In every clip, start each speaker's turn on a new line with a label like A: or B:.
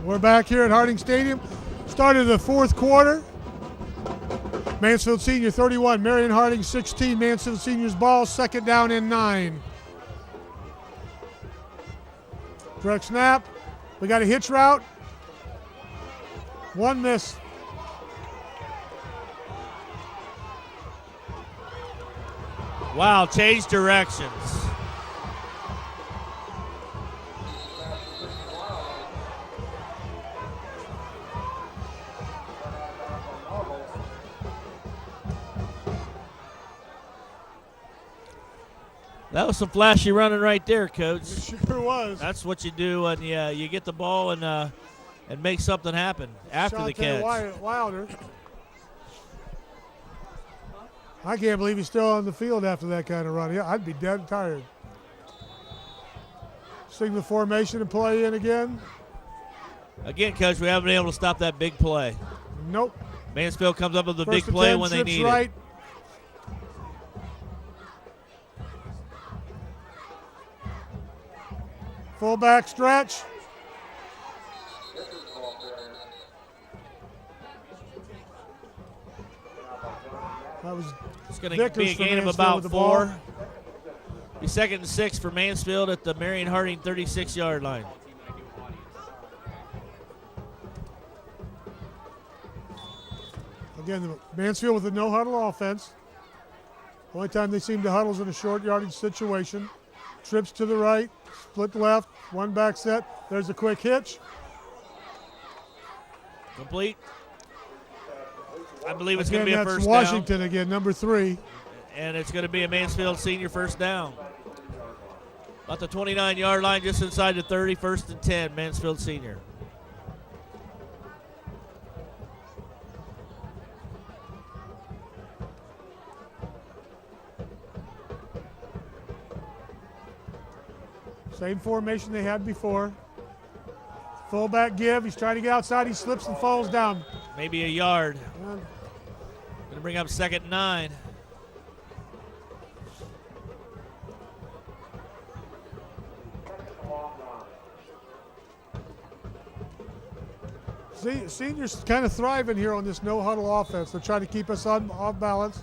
A: We're back here at Harding Stadium. Started the fourth quarter. Mansfield Sr. 31, Marion Harding 16. Mansfield Sr.'s ball, second down and 9. Direct snap. We got a hitch route. One miss.
B: Wow, change directions. That was some flashy running right there, Coach.
A: It sure was.
B: That's what you do when you get the ball and make something happen after the catch.
A: Wilder. I can't believe he's still on the field after that kind of run. Yeah, I'd be dead tired. Signal formation and play in again.
B: Again, Coach, we haven't been able to stop that big play.
A: Nope.
B: Mansfield comes up with the big
A: First
B: play
A: attempt,
B: when they
A: trips
B: need
A: right.
B: it.
A: Fullback stretch. That was
B: It's going to be a gain of about 4. Be 2nd and 6 for Mansfield at the Marion Harding 36-yard line.
A: Again, the Mansfield with a no-huddle offense. Only time they seem to huddle is in a short yardage situation. Trips to the right, split left, one back set. There's a quick hitch.
B: Complete. I believe it's going to be a first
A: Washington
B: down.
A: again, number 3.
B: And it's going to be a Mansfield Senior first down. About the 29-yard line, just inside the 30, 1st and 10, Mansfield Senior.
A: Same formation they had before. Fullback give. He's trying to get outside. He slips and falls down.
B: Maybe a yard. Going to bring up 2nd and 9.
A: Seniors kind of thriving here on this no-huddle offense. They're trying to keep us off balance.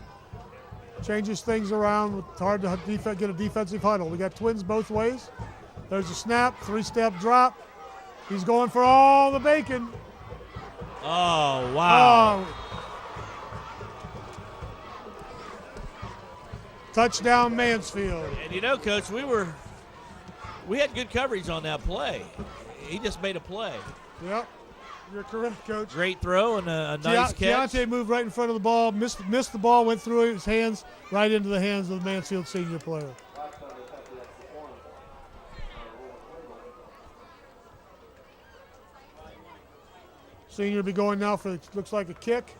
A: Changes things around. It's hard to get a defensive huddle. We got twins both ways. There's a snap, 3-step drop. He's going for all the bacon.
B: Oh, wow.
A: Touchdown, Mansfield.
B: And you know, Coach, we had good coverage on that play. He just made a play.
A: Yep, you're correct, Coach.
B: Great throw and a nice catch.
A: Keontae moved right in front of the ball, missed the ball, went through his hands, right into the hands of the Mansfield Senior player. Senior will be going now for, looks like a kick.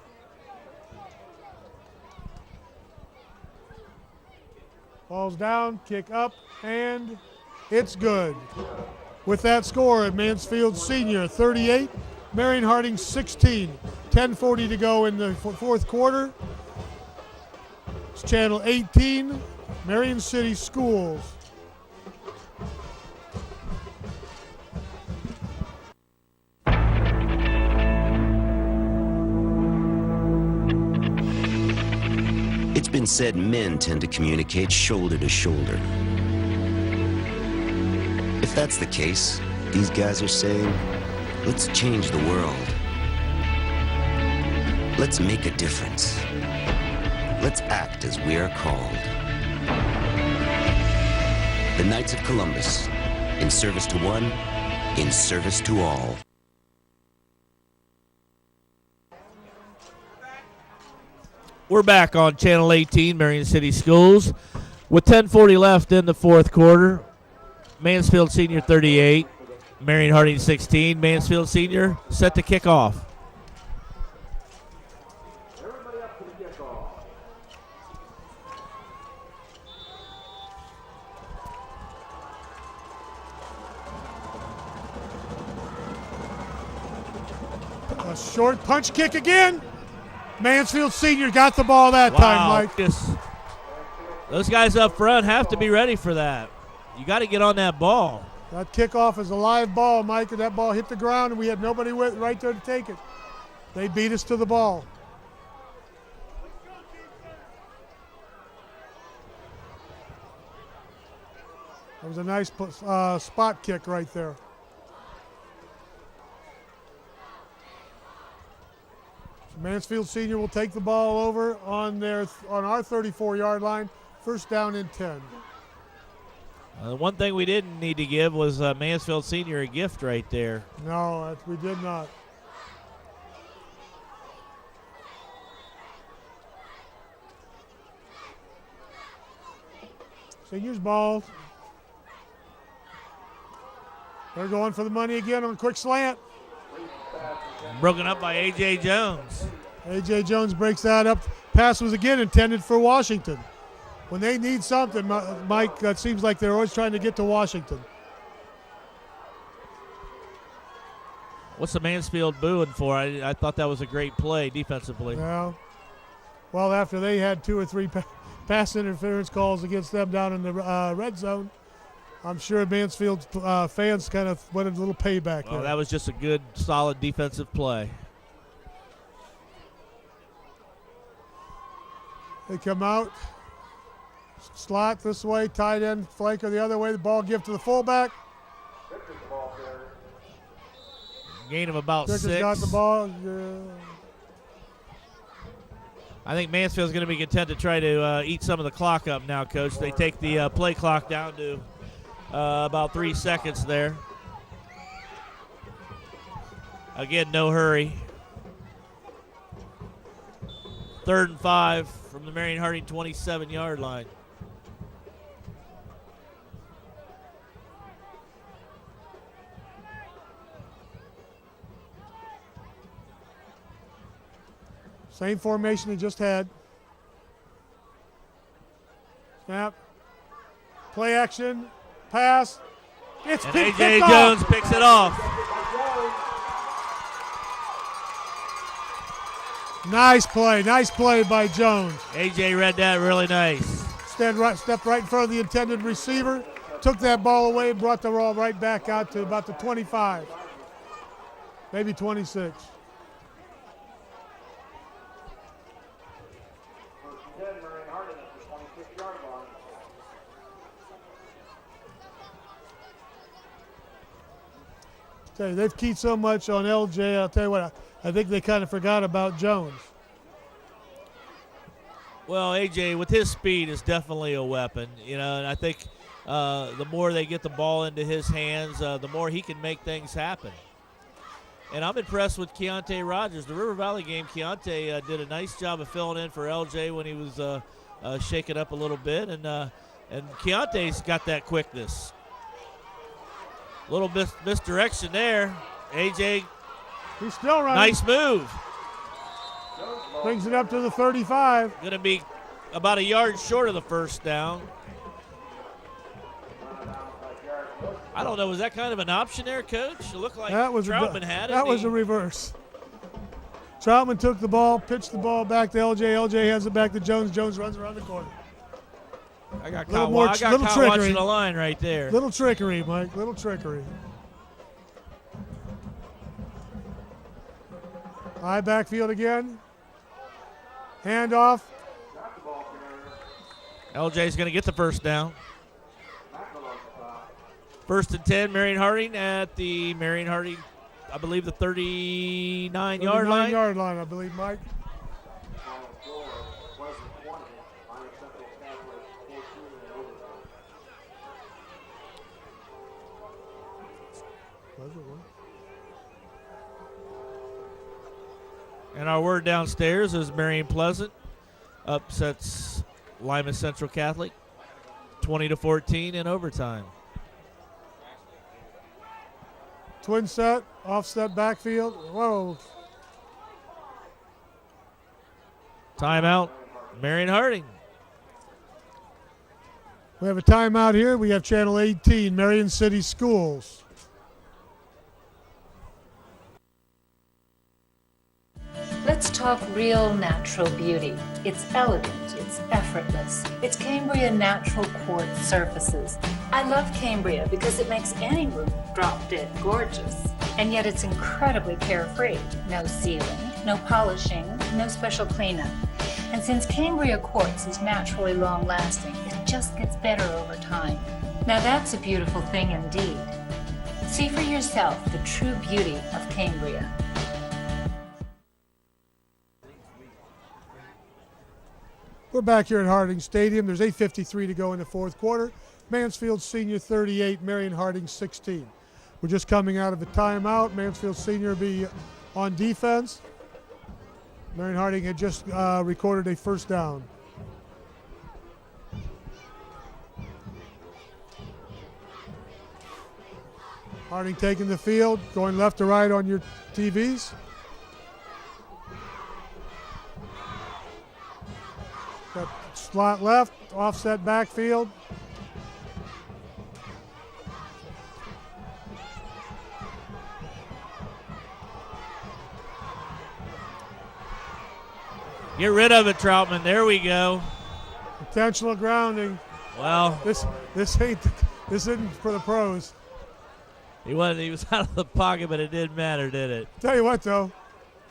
A: Ball's down, kick up, and it's good. With that score at Mansfield Senior 38, Marion Harding 16. 10:40 to go in the fourth quarter. It's Channel 18, Marion City Schools.
C: It's been said men tend to communicate shoulder to shoulder. If that's the case, these guys are saying, let's change the world. Let's make a difference. Let's act as we are called. The Knights of Columbus, in service to one, in service to all.
B: We're back on Channel 18, Marion City Schools. With 10:40 left in the fourth quarter, Mansfield Senior 38, Marion Harding 16. Mansfield Senior set to kick off.
A: A short punch kick again. Mansfield Senior got the ball that time, Mike.
B: Those guys up front have to be ready for that. You got to get on that ball.
A: That kickoff is a live ball, Mike, and that ball hit the ground, and we had nobody right there to take it. They beat us to the ball. That was a nice spot kick right there. So Mansfield Sr. will take the ball over on our 34-yard line. First down and 10.
B: The one thing we didn't need to give was Mansfield Sr. a gift right there.
A: No, we did not. Seniors ball. They're going for the money again on a quick slant.
B: Broken up by A.J. Jones.
A: A.J. Jones breaks that up. Pass was again intended for Washington. When they need something, Mike, it seems like they're always trying to get to Washington.
B: What's the Mansfield booing for? I thought that was a great play defensively.
A: Yeah. Well, after they had 2 or 3 pass interference calls against them down in the red zone, I'm sure Mansfield fans kind of wanted a little payback there.
B: That was just a good, solid defensive play.
A: They come out. Slot this way, tight end, flanker the other way. The ball give to the fullback.
B: Gain of about
A: Dicker's
B: 6.
A: got the ball. Yeah.
B: I think Mansfield's going to be content to try to eat some of the clock up now, Coach. They take the play clock down to about 3 seconds there. Again, no hurry. 3rd and 5 from the Marion Harding 27-yard line.
A: Same formation he just had. Snap. Play action. Pass. It's
B: And
A: picked
B: A.J.
A: off.
B: Jones picks it off.
A: Nice play by Jones.
B: A.J. read that really nice.
A: Stepped right in front of the intended receiver, took that ball away, and brought the ball right back out to about the 25, maybe 26. They've keyed so much on LJ. I'll tell you what, I think they kind of forgot about Jones.
B: Well, AJ, with his speed, is definitely a weapon. You know, and I think the more they get the ball into his hands, the more he can make things happen. And I'm impressed with Keontae Rogers. The River Valley game, Keontae did a nice job of filling in for LJ when he was shaken up a little bit, and Keontae's got that quickness. Little misdirection there. AJ,
A: he's still running.
B: Nice move.
A: Brings it up to the 35.
B: Going to be about a yard short of the first down. I don't know. Was that kind of an option there, Coach? It looked like Troutman had it.
A: That was a reverse. Troutman took the ball, pitched the ball back to LJ. LJ hands it back to Jones. Jones runs around the corner.
B: I got caught watching the line right there.
A: Little trickery, Mike. Little trickery. High backfield again. Handoff.
B: LJ's going to get the first down. 1st and 10, Marion Harding at the Marion Harding, I believe the 39-yard line.
A: 39-yard line, I believe, Mike.
B: And our word downstairs is Marion Pleasant upsets Lima Central Catholic 20-14 in overtime.
A: Twin set, offset backfield. Whoa.
B: Timeout, Marion Harding.
A: We have a timeout here. We have Channel 18, Marion City Schools.
D: Let's talk real natural beauty. It's elegant, it's effortless. effortless. It's Cambria Natural Quartz Surfaces. I love Cambria because it makes any room drop dead gorgeous. And yet it's incredibly carefree. No sealing, no polishing, no special cleanup. And since Cambria Quartz is naturally long-lasting, it just gets better over time. Now that's a beautiful thing indeed. See for yourself the true beauty of Cambria.
A: We're back here at Harding Stadium. There's 8:53 to go in the fourth quarter. Mansfield Sr. 38, Marion Harding 16. We're just coming out of a timeout. Mansfield Sr. will be on defense. Marion Harding had just recorded a first down. Harding taking the field, going left to right on your TVs. Got slot left, offset backfield.
B: Get rid of it, Troutman. There we go.
A: Intentional grounding.
B: Well,
A: This isn't for the pros.
B: he was out of the pocket, but it didn't matter, did it?
A: Tell you what, though,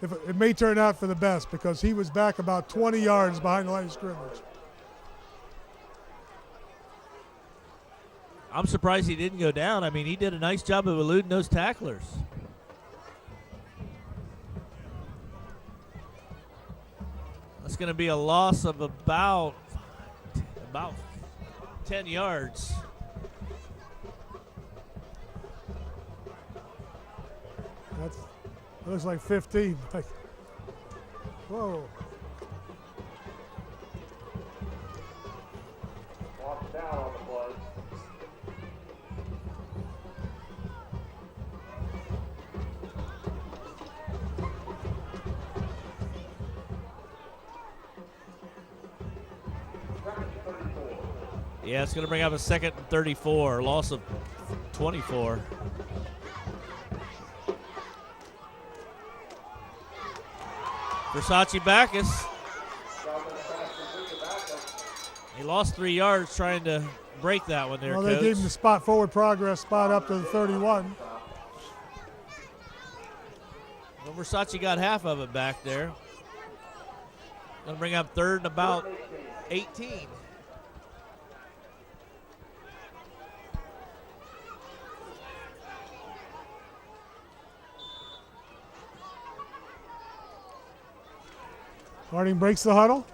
A: it may turn out for the best because he was back about 20 yards behind the line of scrimmage.
B: I'm surprised he didn't go down. I mean, he did a nice job of eluding those tacklers. That's going to be a loss of about 10 yards.
A: That looks like 15. Like, whoa.
E: Walks down on the play.
B: Yeah, it's going to bring up a 2nd and 34, loss of 24. Versace Backus. He lost 3 yards trying to break that one there,
A: Well,
B: Coach.
A: they gave him the spot forward progress spot up to the 31.
B: Well, Versace got half of it back there. Going to bring up 3rd and about 18.
A: Harding breaks the huddle.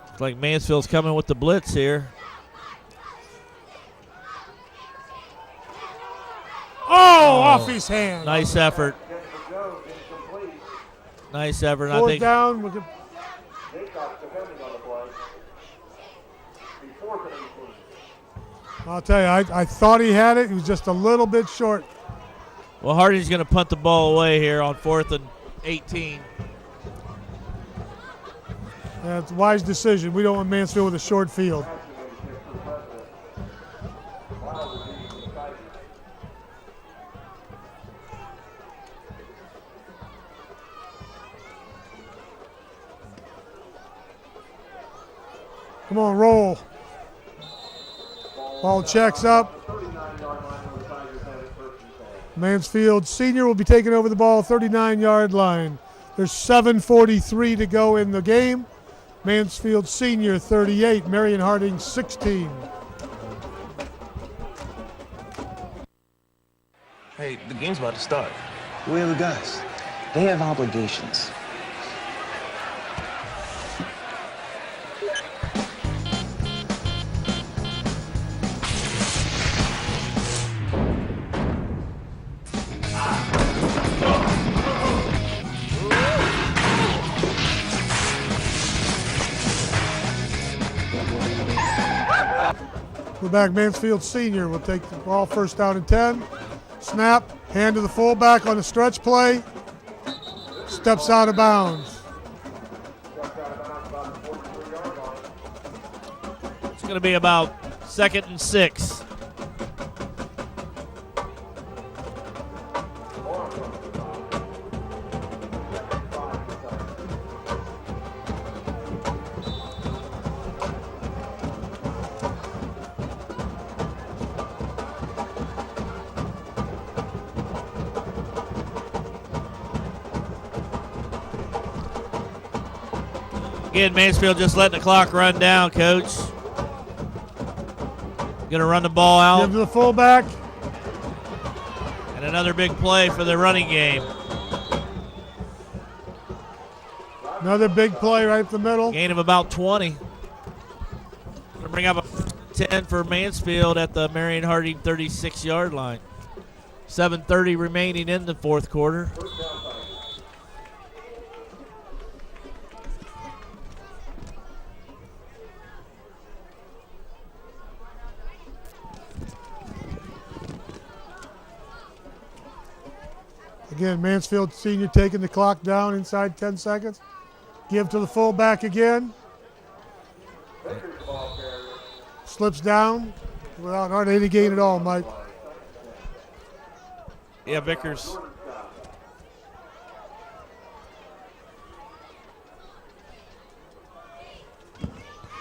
B: Looks like Mansfield's coming with the blitz here.
A: Off his hand.
B: Nice effort. Nice effort. I
A: Fourth
B: think
A: down.
E: Jaycock's defending on the play. Be 4th and 18.
A: I'll tell you, I thought he had it. He was just a little bit short.
B: well, Harding's going to punt the ball away here on 4th and 18.
A: It's a wise decision. We don't want Mansfield with a short field. Come on, roll. Ball checks up. Mansfield Sr. will be taking over the ball, 39-yard line. There's 7:43 to go in the game. Mansfield Sr. 38, Marion Harding 16.
F: Hey, the game's about to start.
G: Where are the guys? They have obligations.
A: We're back. Mansfield Sr. will take the ball, first down and 10. Snap, hand to the fullback on the stretch play. Steps out of bounds.
B: It's going to be about 2nd and 6. Again, Mansfield just letting the clock run down, Coach. Going to run the ball out.
A: Give to the fullback.
B: And another big play for the running game.
A: Another big play right up the middle.
B: Gain of about 20. Going to bring up a 10 for Mansfield at the Marion Harding 36-yard line. 7:30 remaining in the fourth quarter.
A: Again, Mansfield Sr. taking the clock down inside 10 seconds. Give to the fullback again. Slips down without hardly any gain at all, Mike.
B: Yeah, Vickers.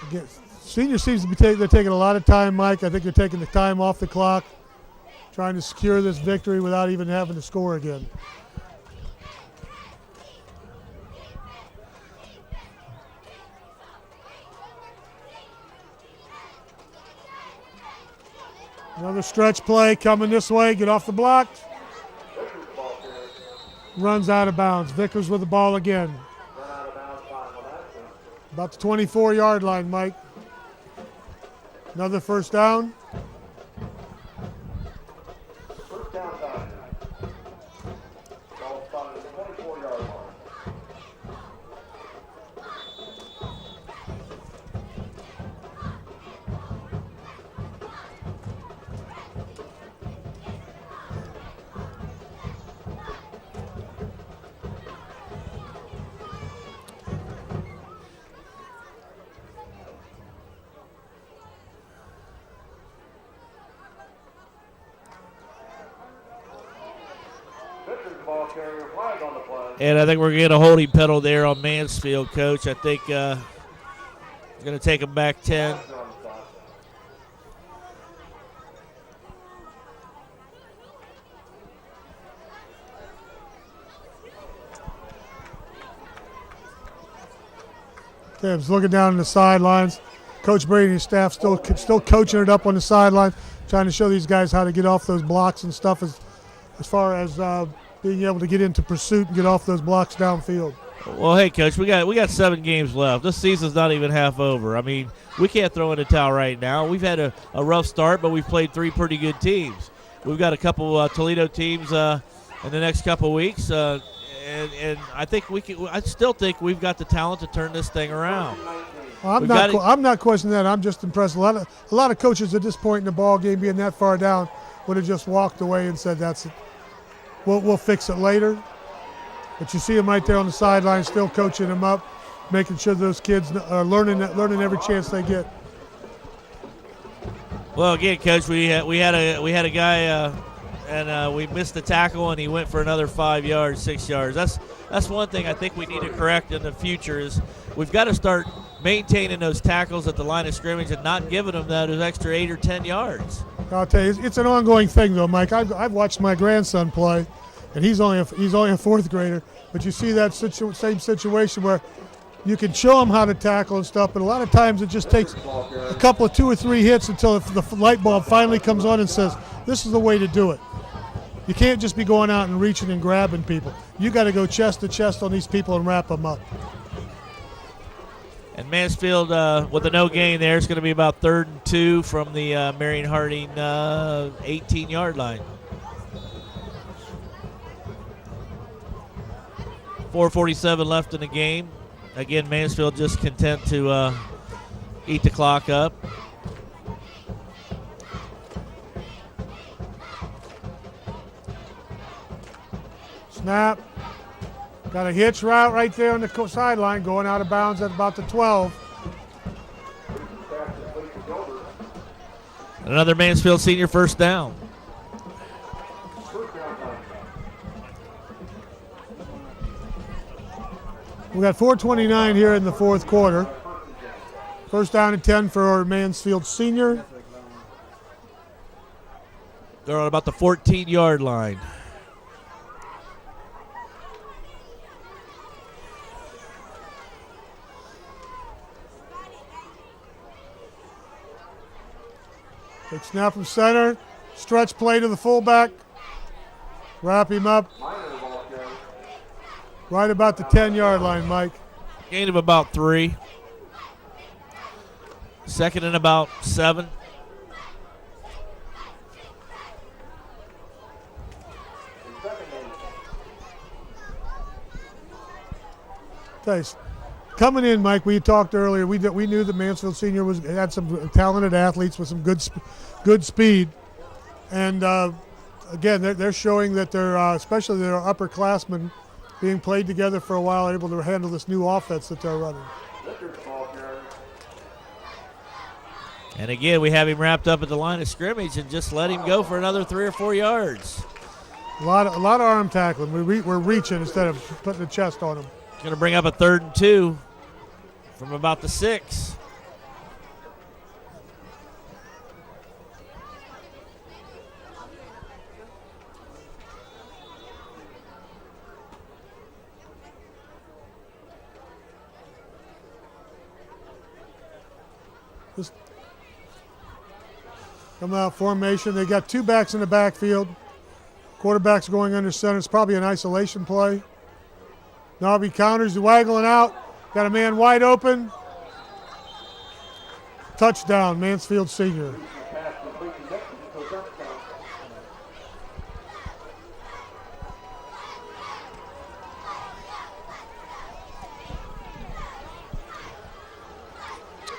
A: Again, Senior seems to be they're taking a lot of time, Mike. I think they're taking the time off the clock, trying to secure this victory without even having to score again. Another stretch play coming this way. Get off the block. Runs out of bounds. Vickers with the ball again. About the 24-yard line, Mike. Another first down.
E: First down time. Ball spotted at the 24-yard line. Ball carrier flag on the play.
B: And I think we're going to get a holding pedal there on Mansfield, Coach. I think we're going to take them back 10.
A: Tibbs looking down on the sidelines. Coach Brady and his staff still coaching it up on the sideline, trying to show these guys how to get off those blocks and stuff as far as being able to get into pursuit and get off those blocks downfield.
B: Well, hey, Coach, we got 7 games left. This season's not even half over. I mean, we can't throw in the towel right now. We've had a rough start, but we've played 3 pretty good teams. We've got a couple Toledo teams in the next couple weeks, and I think I still think we've got the talent to turn this thing around.
A: Well, I'm not questioning that. I'm just impressed. A lot of coaches at this point in the ball game, being that far down, would have just walked away and said, "That's it. We'll fix it later." But you see them right there on the sideline, still coaching them up, making sure those kids are learning every chance they get.
B: Well, again, Coach, we had a guy, and we missed the tackle, and he went for another 5 yards, 6 yards. That's one thing I think we need to correct in the future is we've got to start maintaining those tackles at the line of scrimmage and not giving them those extra 8 or 10 yards.
A: I'll tell you, it's an ongoing thing, though, Mike. I've watched my grandson play, and he's only a fourth grader. But you see that same situation where you can show him how to tackle and stuff, but a lot of times it just takes a couple of 2 or 3 hits until the light bulb finally comes on and says, "This is the way to do it." You can't just be going out and reaching and grabbing people. You got to go chest to chest on these people and wrap them up.
B: And Mansfield with a no gain there. It's going to be about 3rd and 2 from the Marion Harding 18-yard line. 4:47 left in the game. Again, Mansfield just content to eat the clock up.
A: Snap. Got a hitch route right there on the sideline, going out of bounds at about the 12.
B: Another Mansfield Senior first down.
A: We got 4:29 here in the fourth quarter. First down and 10 for Mansfield Senior.
B: They're on about the 14-yard line.
A: Take snap from center. Stretch play to the fullback. Wrap him up. Right about the 10-yard line, Mike.
B: Gain of about 3. Second and about 7.
A: Guys, coming in, Mike, we talked earlier. We knew that Mansfield Sr. had some talented athletes with some good speed, and again, they're showing that they're especially their upperclassmen being played together for a while, able to handle this new offense that they're running.
B: And again, we have him wrapped up at the line of scrimmage and just let him go for another 3 or 4 yards.
A: A lot of arm tackling. We're reaching instead of putting the chest on them.
B: Going to bring up a 3rd and 2 from about the 6.
A: Just come out formation. They got 2 backs in the backfield. Quarterback's going under center. It's probably an isolation play. Narby counters, waggling out. Got a man wide open. Touchdown, Mansfield Sr.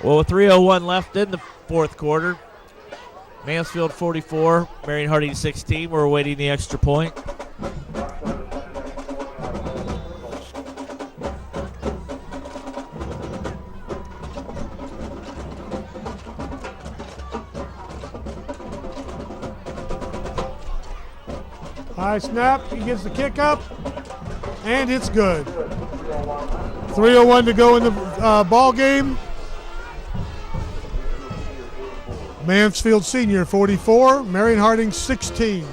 B: Well, with 3:01 left in the 4th quarter, Mansfield 44, Marion Harding 16. We're awaiting the extra point.
A: High snap, he gets the kick up, and it's good. 3:01 to go in the ball game. Mansfield Sr. 44, Marion Harding 16.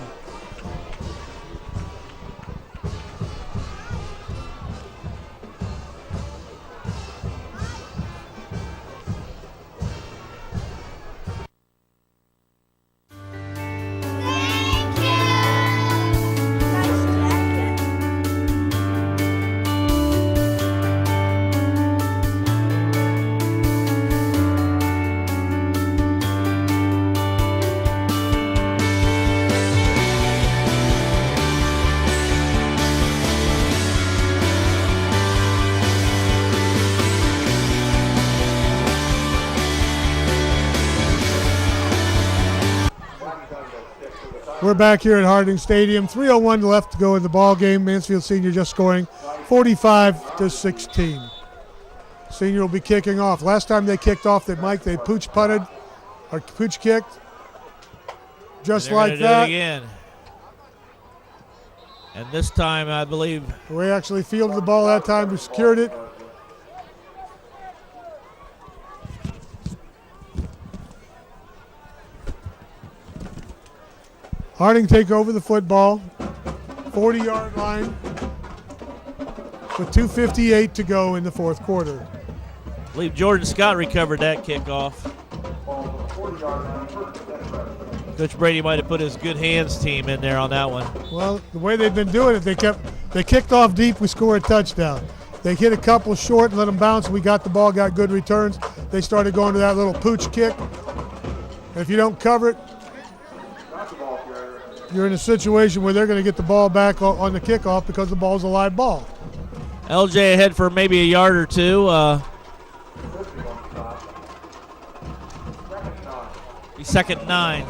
A: We're back here at Harding Stadium. 3:01 left to go in the ball game. Mansfield Senior just scoring 45-16. Senior will be kicking off. Last time they kicked off, they pooch punted or pooch kicked. Just like that.
B: Do it again. And this time, I believe
A: We actually fielded the ball that time. We secured it. Harding take over the football, 40-yard line with 2:58 to go in the 4th quarter.
B: I believe Jordan Scott recovered that kickoff. Coach Brady might have put his good hands team in there on that one.
A: Well, the way they've been doing it, they kicked off deep, we scored a touchdown. They hit a couple short and let them bounce. We got the ball, got good returns. They started going to that little pooch kick. And if you don't cover it, you're in a situation where they're going to get the ball back on the kickoff because the ball's a live ball.
B: LJ ahead for maybe a yard or 2. He's 2nd and 9.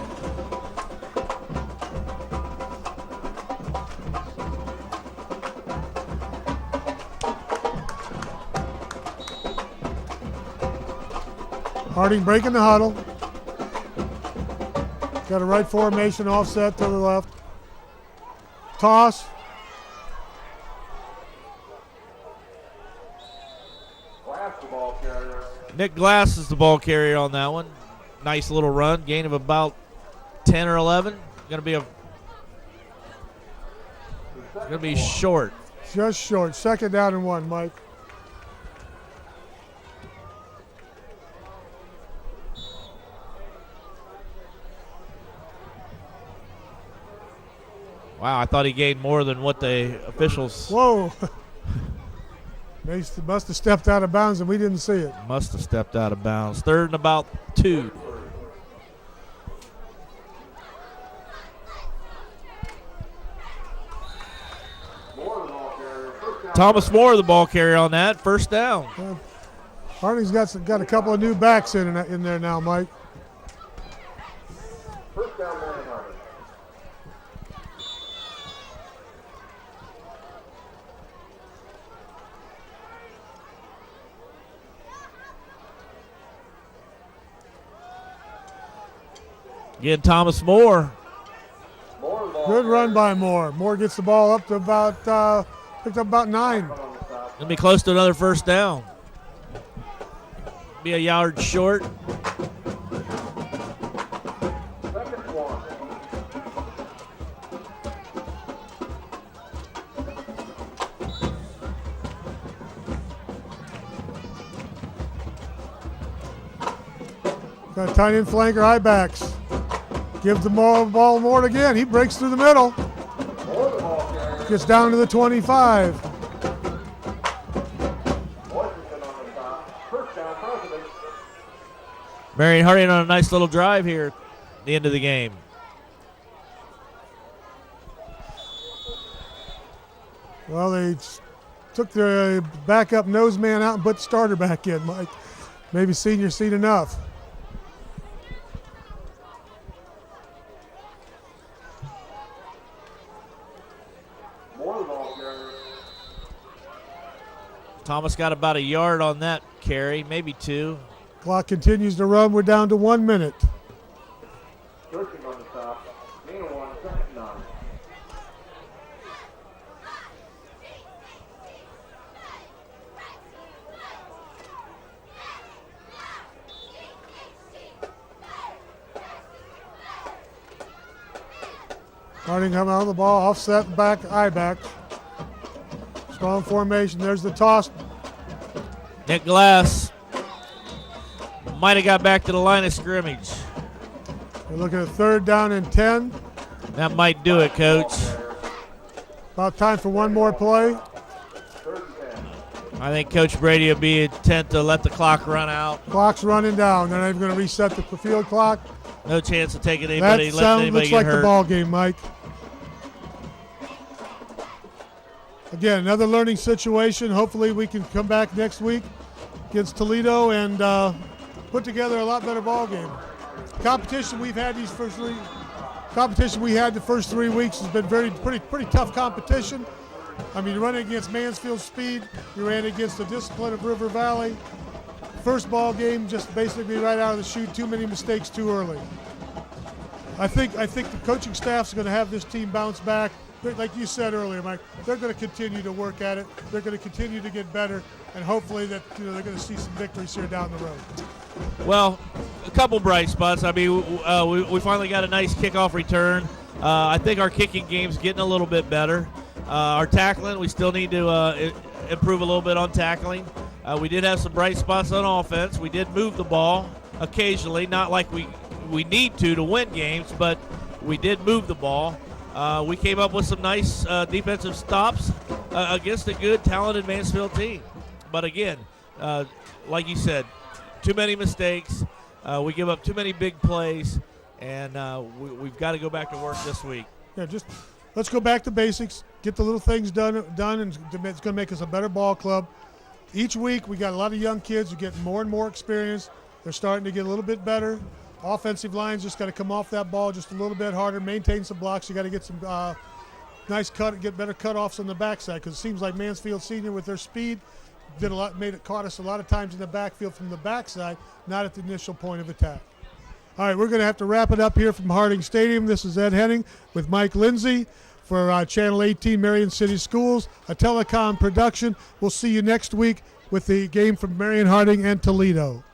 A: Harding breaking the huddle. Got a right formation offset to the left. Toss.
B: Nick Glass is the ball carrier on that one. Nice little run. Gain of about 10 or 11. Going to be short.
A: Just short. 2nd down and 1, Mike.
B: Wow, I thought he gained more than what the officials
A: Whoa. They must have stepped out of bounds and we didn't see it.
B: must have stepped out of bounds. 3rd and about 2. Thomas Moore, the ball carrier on that. First down.
A: Harding's got a couple of new backs in there now, Mike.
E: First down, Marion Harding.
B: Again, Thomas Moore.
A: Good run by Moore. Moore gets the ball up to about, picked up about 9.
B: Gonna be close to another first down. Be a yard short.
E: Second one.
A: Got tight end flanker, high backs. Gives the ball Moore again. He breaks through the middle. Gets down to the 25.
B: Marion Harding on a nice little drive here at the end of the game.
A: Well, they took their backup nose man out and put the starter back in, Mike. Maybe senior seen enough.
B: Thomas got about a yard on that carry, maybe 2.
A: Clock continues to run. We're down to 1 minute.
E: Searching on the stop. Gain of 1, second down.
A: Harding coming out of the ball, offset back, eye back. Strong formation. There's the toss.
B: Nick Glass might have got back to the line of scrimmage.
A: We're looking at 3rd down and 10.
B: That might do it, Coach.
A: About time for one more play.
B: I think Coach Brady will be intent to let the clock run out.
A: Clock's running down. They're not even going to reset the field clock.
B: No chance of taking anybody,
A: That
B: letting anybody
A: looks
B: get
A: like
B: hurt.
A: the ball game, Mike. Again, another learning situation. Hopefully we can come back next week against Toledo and put together a lot better ball game. Competition we've had the first 3 weeks has been pretty tough competition. I mean, you're running against Mansfield Speed, you're running against the discipline of River Valley. First ball game, just basically right out of the chute, too many mistakes too early. I think the coaching staff's going to have this team bounce back. Like you said earlier, Mike, they're going to continue to work at it. They're going to continue to get better, and hopefully that they're going to see some victories here down the road.
B: Well, a couple bright spots. I mean, we finally got a nice kickoff return. I think our kicking game's getting a little bit better. Our tackling, we still need to improve a little bit on tackling. We did have some bright spots on offense. We did move the ball occasionally, not like we need to win games, but we did move the ball. We came up with some nice defensive stops against a good, talented Mansfield team. But again, like you said, too many mistakes. We give up too many big plays, and we've got to go back to work this week.
A: Yeah, just let's go back to basics, get the little things done, and it's going to make us a better ball club. Each week we got a lot of young kids who get more and more experience. They're starting to get a little bit better. Offensive lines just got to come off that ball just a little bit harder, maintain some blocks. You got to get some nice get better cutoffs on the backside, because it seems like Mansfield Sr. with their speed caught us a lot of times in the backfield from the backside, not at the initial point of attack. All right, we're going to have to wrap it up here from Harding Stadium. This is Ed Henning with Mike Lindsay for Channel 18 Marion City Schools, a Telecom production. We'll see you next week with the game from Marion Harding and Toledo.